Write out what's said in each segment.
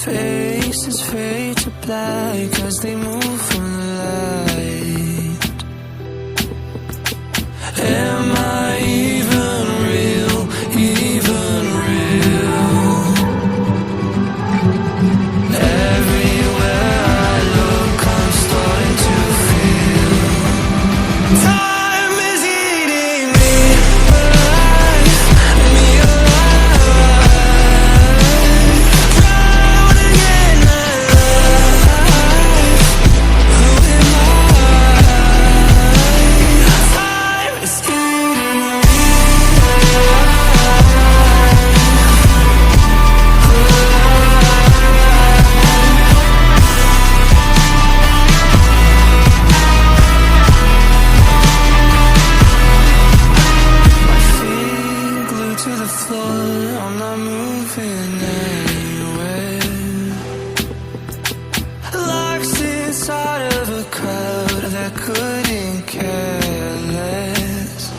Faces fade to black as they move from the light. Am I even real, even real? Everywhere I look, I'm starting to feel time is eating me alive, me alive. Drowning in the light. Who am I? Time is eating me glued to the floor, I'm not moving anywhere. Lost inside of a crowd that couldn't care less.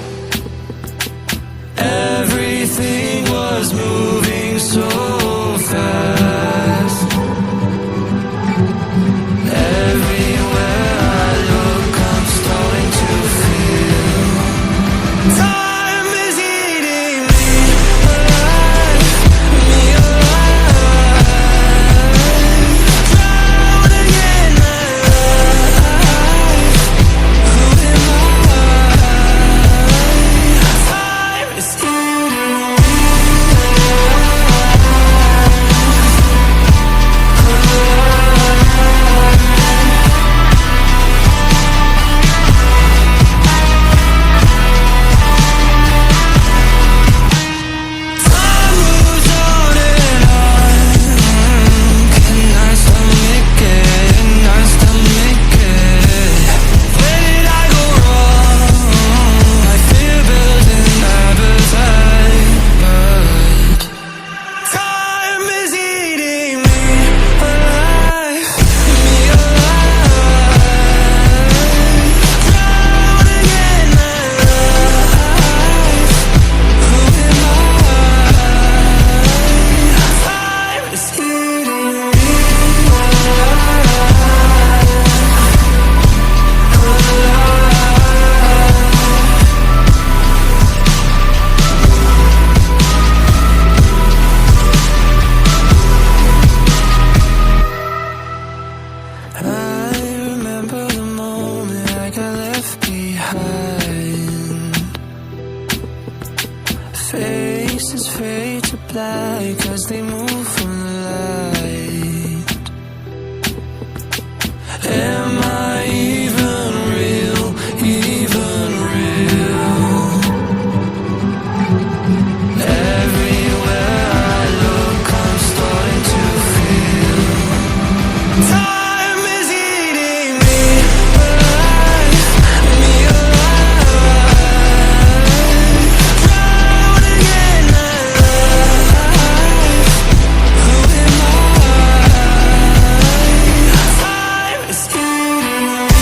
Everything was moving so fast. Everywhere I look, I'm starting to feel time is eating me alive, me alive. Drowning in the light. Who am I? Time is eating me Time moves on and on. Can I stomach it? Can I stomach it? Where did I go wrong? I fear building appetite, but time is eating me alive, me alive. Drowning in the light. Who am I? Time is eating me I remember the moment I got left behind. Faces fade to black as they move from the light. Am I even real, even real? Everywhere I look, I'm starting to feel time is eating me alive, me alive. Drowning in the light. Who am I? Time is eating me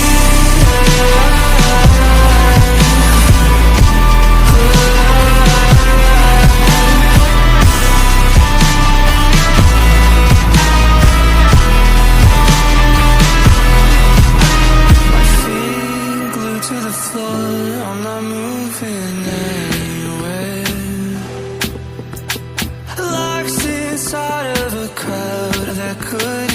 glued to the floor, I'm not moving anywhere. Lost inside of a crowd that couldn't